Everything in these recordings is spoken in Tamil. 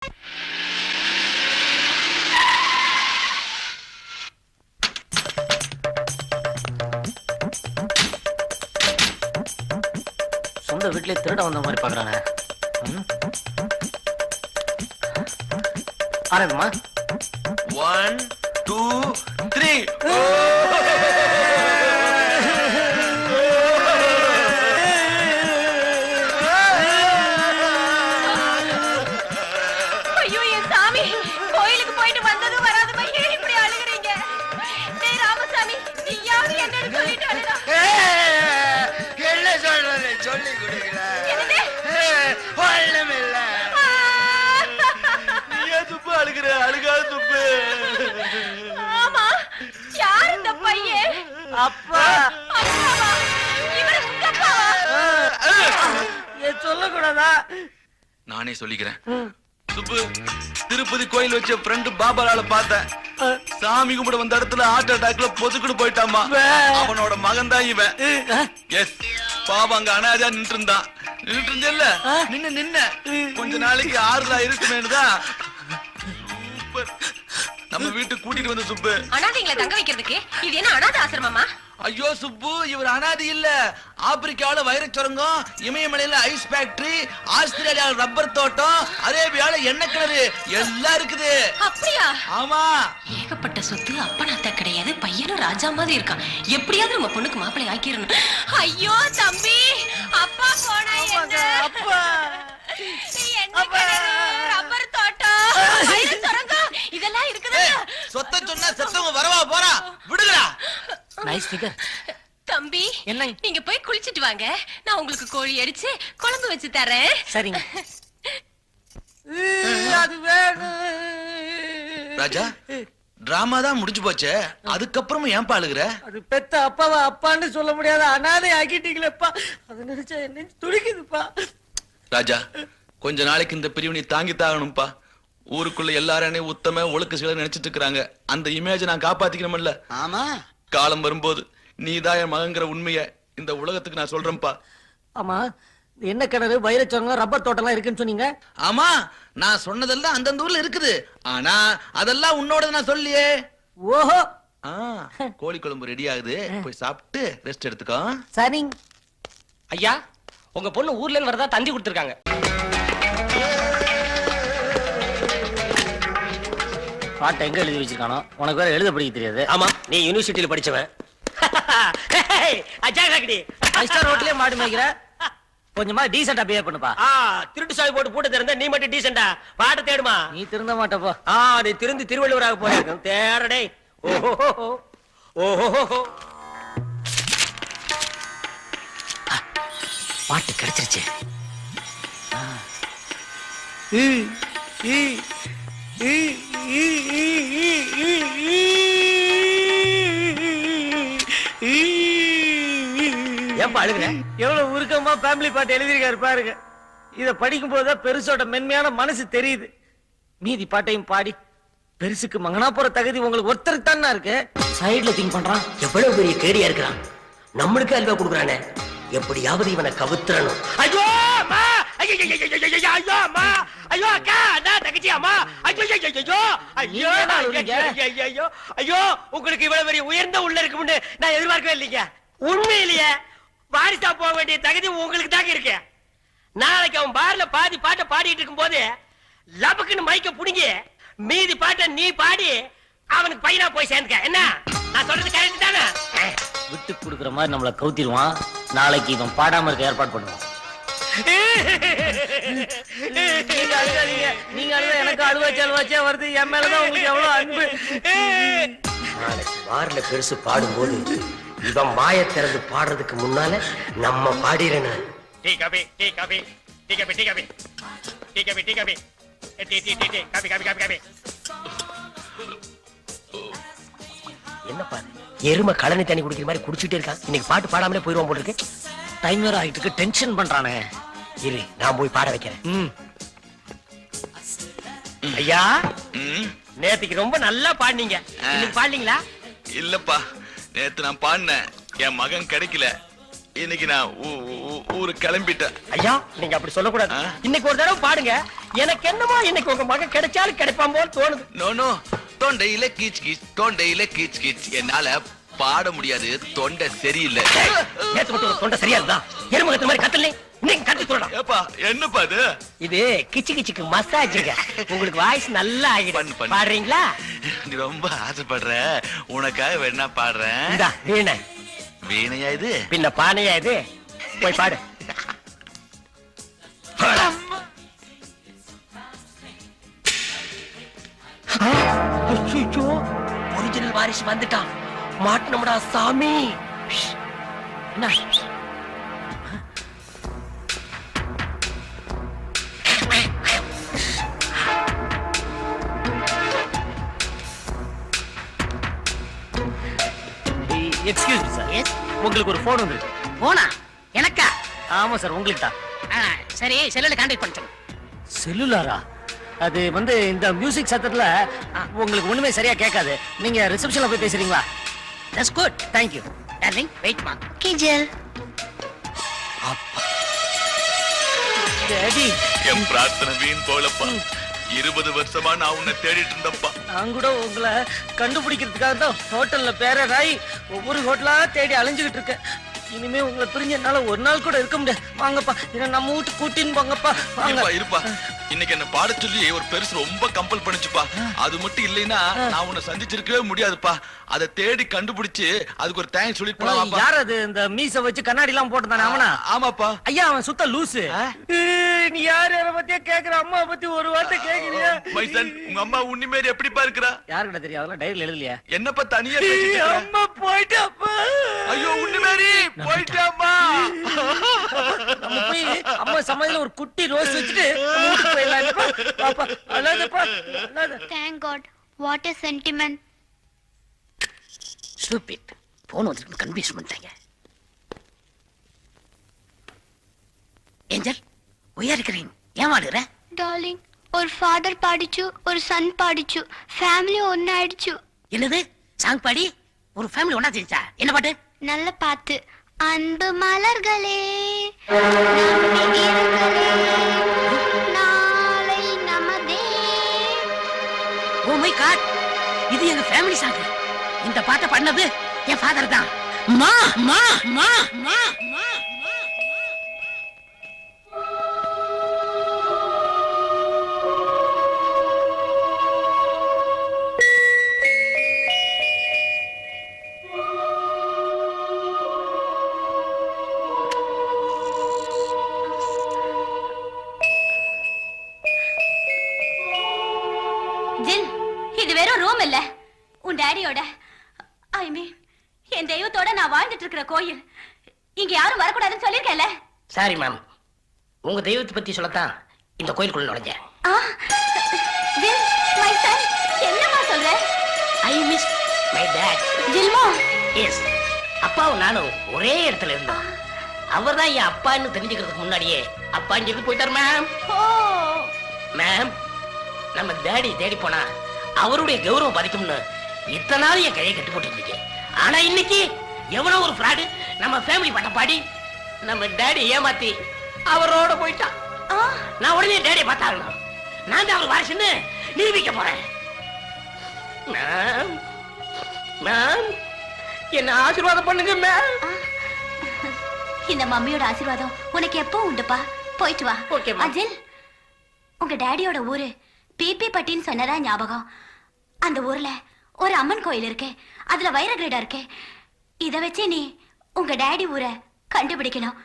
சொந்த வீட்லயே திருட வந்த மாதிரி பாக்குறானே. ஆரம்பமா 1 2 3. ஐயோ என் சாமி, கோயிலுக்கு போயிட்டு வந்ததும் வராத மாதிரி இப்படி அழுகுறீங்க. டேய் ராமசாமி, நீ யாரு என்னன்னு சொல்லிட்டு அழுடா. என்ன சொல்றது சொல்லி கொடுக்கல. என்னது? ஒண்ணுமில்ல. நீ ஏன் துப்பு அழுகுற? அழுகாத துப்பு. ஆமா, யார் இந்த பையன்? அப்பா. அப்பாவா? இவரு உங்க அப்பாவா? சொல்லக்கூடாதா? நானே சொல்லிக்கிறேன். சுப்பு, திருப்பதி கோயில் வச்ச ஃப்ரெண்ட் பாபாலால பார்த்தேன். சாமி கும்பிட வந்த இடத்துல ஹார்ட் அட்டாக்ல பொதுக்குன்னு போயிட்டாமா. அவனோட மகன் தான் இவன். எஸ், பாபா அங்க அனாதையா நின்று இருந்தான். நின்று இருந்தேல்ல, நின்ன கொஞ்ச நாளைக்கு ஆறுதலா இருக்குமேனுதான் சூப்பர் நம்ம வீட்டுக்கு கூட்டிட்டு வந்து சுப்பு. அனாதைங்களை தங்க வைக்கிறதுக்கு இது என்ன அனாதை ஆசிரமமா? ஐயோ சுப்பு, இவர் அனாதை இல்ல. ஆப்பிரிக்காவில வைரச் சுரங்கம், இமயமலையில ஐஸ் ஃபேக்டரி, ஆஸ்திரேலியால ரப்பர் தோட்டம், அரேபியால எண்ணெய் கிணறு எல்லாம் இருக்குது. அப்படியா? ஆமா. ஏகப்பட்ட சொத்து அப்பனாத்த கிடையாது. பையனும் ராஜா மாதிரி இருக்கான். எப்படியாவது நம்ம பொண்ணுக்கு மாப்பிள்ளை ஆக்கிரணும். ஐயோ தம்பி, அப்பா போனா என்ன? அப்பா. ரப்பர் தோட்டம், வைரச் சுரங்கம் இதெல்லாம் இருக்குது. சொத்தை சொன்னா செத்தவங்க வரவா போறா? விடுங்கடா. Nice figure. தம்பி, என்ன? நீங்க போய் குளிச்சிட்டு வாங்க. நான் உங்களுக்கு கோழி அடிச்சு குழம்பு வச்சு தரேன். சரிங்க. அது வேணும். ராஜா, டிராமா தான் முடிஞ்சு போச்சே, அதுக்கப்புறமும் ஏன்பா அழுகுற? அது பெத்த அப்பாவா அப்பான்னு சொல்ல முடியாத அனாதை ஆக்கிட்டீங்களேப்பா. அது நினைச்சா என்ன துடிக்குதுப்பா. ராஜா, கொஞ்ச நாளைக்கு இந்த பிரிவு நீ தாங்கி தாகணும்பா. ஊருக்குள்ள எல்லாரும் உத்தம ஒழுக்க சில நினைச்சிட்டு இருக்காங்க. அந்த இமேஜ் நான் காப்பாத்திக்கணும்ல. ஆமா, காலம் வரும்போது நீதான் என் மகங்கிற உண்மைய இந்த உலகத்துக்கு நான் சொல்றேன்ப்பா. ஆமா, என்ன கிணறு, வைரச்சோங்க, ரப்பர் தோட்டம் இருக்குன்னு சொன்னீங்க. ஆமா, நான் சொன்னதெல்லாம் அந்தந்த ஊர்ல இருக்குது. ஆனா அதெல்லாம் உன்னோட நான் சொல்லியே. ஓஹோ. கோழி குழம்பு ரெடி ஆகுது, போய் சாப்பிட்டு ரெஸ்ட் எடுத்துக்கோ. சரிங்க. ஐயா, உங்க பொண்ணு ஊர்ல இருந்து வரதா தந்தி கொடுத்திருக்காங்க. பாட்டை எங்க எழுதி வச்சிருக்கானோ? உனக்கு வேற எழுத படிக்க தெரியாது. ஆமா, நீ யூனிவர்சிட்டியில படிச்சவன். ரோட்லயே மாடு மேய்க்கிற, கொஞ்சமா டீசெண்டா பிஹேவ் பண்ணுப்பா. திருட்டு சாவி போட்டு பூட்ட திறந்த நீ மட்டும் டீசெண்டா பாட்ட தேடுமா? நீ திருந்த மாட்டப்பா. நீ திருந்து திருவள்ளுவராக போயிருக்கும். தேரடே. ஓஹோ ஓஹோ, பாட்டு கிடைச்சிருச்சு. ஏன்பா அழுகுற? எவ்வளவு உருக்கமா ஃபேமிலி பாட்டு எழுதிருக்காரு பாருங்க. இத படிக்கும் போது பெருசோட மென்மையான மனசு தெரியுது. மீதி பாட்டையும் பாடி பெருசுக்கு மகனா போற தகுதி உங்களுக்கு ஒருத்தருக்கு தானே இருக்கு. சைடுல திங்க் பண்றான். எவ்வளவு பெரிய கேடியா இருக்கிறான். நம்மளுக்கு அல்வா கொடுக்குறானே, எப்படியாவது இவனை கவுத்துறணும். ஐயோ அம்மா, ஐயோ ஐயோ அம்மா, ஐயோ அக்கா, நான் தங்கச்சி அம்மா, ஐயோ ஐயோ ஐயோ ஐயோ ஐயோ, உங்களுக்கு இவ்வளவு பெரிய உயர்ந்த உள்ள இருக்கும்னு நான் எதிர்பார்க்கவே இல்லைங்க. உண்மையிலேயே வாரிசா போக வேண்டிய தகுதி உங்களுக்கு தாங்க இருக்கு. நாளைக்கு அவன் பார்ல பாதி பாட்டை பாடிட்டு இருக்கும் போது லபக்குன்னு மைக்க புடுங்கி மீதி பாட்டை நீ பாடி அவனுக்கு பையனா போய் சேர்ந்துக்க. என்ன நான் சொல்றது கரெக்ட் தானே? விட்டு கொடுக்குற மாதிரி நம்மள கவுத்திடுவான். நாளைக்கு இவன் பாடாம இருக்க ஏற்பாடு பண்ணுவான். நீங்க அழுத எனக்கு அழுவாச்சே வருது. என் மேலதான் உங்களுக்கு எவ்வளவு அன்பு. நாளைக்கு வாரில பெருசு பாடும்போது இவன் வாய திறந்து பாடுறதுக்கு முன்னால நம்ம பாடிறேன். Tea coffee tea coffee tea coffee tea coffee tea coffee tea coffee tea tea tea tea coffee coffee coffee coffee. என்னப்பா எருமை கழனி தண்ணி குடிக்கிற மாதிரி குடிச்சிட்டே இருக்கான். இன்னைக்கு பாட்டு பாடாமலே போயிருவான் போல இருக்கு. டைம் வேற ஆயிட்டு இருக்கு, டென்ஷன் பண்றானே. இரு, நான் போய் பாட வைக்கிறேன். ஐயா, நேத்துக்கு ரொம்ப நல்லா பாடினீங்க. இன்னைக்கு பாடலீங்களா? இல்லப்பா, நேத்து நான் பாடினேன், என் மகன் கிடைக்கல. இன்னைக்கு நான் ஊருக்கு கிளம்பிட்டேன். ஐயா, நீங்க அப்படி சொல்லக்கூடாது. இன்னைக்கு ஒரு தடவை பாடுங்க, எனக்கு என்னமோ இன்னைக்கு உங்க மகன் கிடைச்சாலும் கிடைப்பான் போல் தோணுது. நோ தொண்டையில கீச் கீச் தொண்டையில கீச் கீச் என்னால பாட முடியாது தொண்டை சரியில்லை. நேத்து மட்டும் ஒரு தொண்டை சரியா இருந்தா எருமகத்து மாதிரி கத்தலே இன்னைக்கு கட்டி சொல்லலாம். ஏப்பா என்னப்பா இது? இது கிச்சு கிச்சுக்கு மசாஜுங்க. உங்களுக்கு வாய்ஸ் நல்லா ஆகிடும். பண்ணு. பாடுறீங்களா? நீ ரொம்ப ஆசைப்படுற, உனக்காக வேணா பாடுறேன். இந்தா வீணை. வீணையா இது? பின்ன பானையா இது? போய் பாடு. அச்சோ, ஒரிஜினல் வாரிசு வந்துட்டான். மாட்டணும்டா சாமி. என்ன? எக்ஸ்கியூஸ் மீ சார், உங்களுக்கு ஒரு போன் வந்துருக்கு. போனா எனக்கா? ஆமா சார், உங்களுக்கு தான். சரி, செல்லுல கான்டாக்ட் பண்ண சொல்லு. செல்லுலாரா? அது வந்து இந்த மியூசிக் சத்தத்துல உங்களுக்கு ஒண்ணுமே சரியா கேட்காது. நீங்க ரிசப்ஷன்ல போய் பேசுறீங்களா? That's good. Thank you. Darling wait மா. ஓகே ஜெல். டாடி, என் பிரார்த்தனை வீண் போலப்பா. 20 வருஷமா நான் உன்னை தேடிட்டு இருந்தப்பா. நான் கூட உங்களை கண்டுபிடிக்கிறதுக்காக தான் ஹோட்டல்ல பேரராய் ஒவ்வொரு ஹோட்டலா தேடி அலைஞ்சுகிட்டு இருக்கேன். இனிமே உங்களை பிரிஞ்ச என்னால ஒரு நாள் கூட இருக்க முடியாது. வாங்கப்பா, என்ன நம்ம வீட்டு கூட்டின்னு போங்கப்பா. வாங்க. இருப்பா இன்னைக்கு என்ன பாட சொல்லி ஒரு பெருசு ரொம்ப கம்பல் பண்ணிச்சுப்பா. அது மட்டும் இல்லைன்னா நான் உன்னை சந்திச்சிருக்கவே முடியாதுப்பா. அதை தேடி கண்டுபிடிச்சு அதுக்கு ஒரு தேங்க்ஸ் சொல்லிட்டு போலாமாப்பா? யார் அது இந்த மீச வச்சு கண்ணாடி எல்லாம் போட்டுதானே அவனா? ஆமாப்பா. ஐயா, அவன் சுத்த லூசு. நீ யார் யார பத்தியா கேக்குற? அம்மா பத்தி ஒரு வார்த்தை கேக்குறியா? மைசன், உங்க அம்மா உன்னிமேரி எப்படிப்பா இருக்கிறா? யாருக்கிட்ட தெரியும்? அதெல்லாம் டைரியில எழுதலையா? என்னப்பா தனியா பேசிட்டு இருக்க? அம்மா போயிட்டாப்பா. ஐயோ உன்னிமேரி போயிட்டாமா. நம்ம போய் அம்மா சமாதியில ஒரு குட்டி ரோஸ் வச்சுட்டு நம்ம வீட்டுக்கு போயிடலாம். பாப்பா அழாதப்பா, அழாத. Thank God. What a sentiment. Stupid. Phone வந்து கன்ஃபியூஸ் பண்ணிட்டாங்க. ஏஞ்சல், ஒய்யா இருக்கிறீங்க? ஏன் வாடுற? Darling, ஒரு ஃபாதர் பாடிச்சு, ஒரு சன் பாடிச்சு, ஃபேமிலி ஒன்னாயிடுச்சு. என்னது? சாங் பாடி ஒரு ஃபேமிலி ஒண்ணா செஞ்சா? என்ன பாட்டு? நல்ல பாட்டு. அன்பு மலர்களே, நம்பி இருங்களே, நாளை நமதே. ஓ மை காட், இது எங்க ஃபேமிலி சாங். இந்த பாட்டை பண்ணது என் ஃபாதர் தான். மா மா மா மா மா. ஜில், இது வெறும் ரூம் இல்ல, உன் டாடியோட, ஐ மீன் என் தெய்வத்தோட நான் வாழ்ந்துட்டு இருக்கிற கோயில். இங்க யாரும் வரக்கூடாதுன்னு சொல்லிருக்கேன்ல. சாரி மேம், உங்க தெய்வத்தை பத்தி சொல்லத்தான் இந்த கோயிலுக்குள்ள நுழைஞ்சேன். ஜில், மை சன், என்னம்மா சொல்ற? I miss my dad. ஜில்மா, எஸ், அப்பாவும் நானும் ஒரே இடத்துல இருந்தோம். அவர் தான் என் அப்பான்னு தெரிஞ்சுக்கிறதுக்கு முன்னாடியே அப்பா இங்கிருந்து போயிட்டார் மேம். ஓ, மேம், நம்ம டேடி தேடி போனா அவருடைய கௌரவம் பாதிக்கும்னு இத்தனை நாள் என் கையை கட்டி போட்டு இருக்கேன். ஆனா இன்னைக்கு எவனோ ஒரு ஃப்ராடு நம்ம ஃபேமிலி பட்ட பாடி நம்ம டேடி ஏமாத்தி அவரோட போயிட்டான். நான் உடனே டேடியை பார்த்தாகணும். நான் தான் அவர் வாரிசுன்னு நிரூபிக்க போறேன். மேம், மேம், என்ன ஆசீர்வாதம் பண்ணுங்க மேம். இந்த மம்மியோட ஆசீர்வாதம் உனக்கு எப்போ உண்டுப்பா. போயிட்டு வா. Okay, ma'am. அஜில், உங்க டாடியோட ஊரு பிபி பட்டின்னு சொன்னதா ஞாபகம். அந்த ஊர்ல ஒரு அம்மன் கோயில் இருக்கு, அதுல வைர கிரீடா இருக்கு. இத வச்சு நீ உங்க டாடி ஊரை கண்டுபிடிக்கணும்.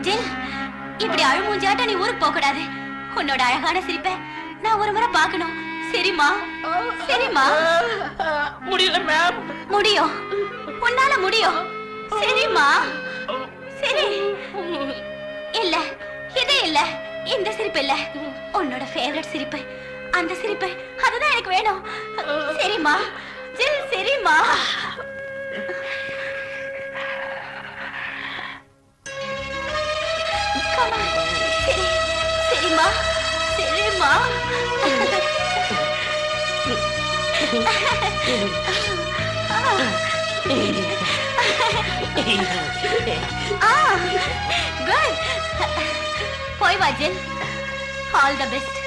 ஜில், இப்படி அழுமூஞ்சாட்ட நீ ஊருக்கு போக கூடாது. உன்னோட அழகான சிரிப்பை நான் ஒரு முறை பார்க்கணும். சரிம்மா? சரிம்மா? முடியல மேம். முடியும், உன்னால முடியும். சரிம்மா? சரி. இல்ல, இது இல்ல, இந்த சிரிப்பு இல்ல, உன்னோட ஃபேவரட் சிரிப்பு, அந்த சிரிப்பு, அதுதான் எனக்கு வேணும். சரிம்மா? ஜில், சரிம்மா? Come on. சரி, சரிம்மா? சரிம்மா? குட் போய் வா ஜில் ஆல் தி பெஸ்ட்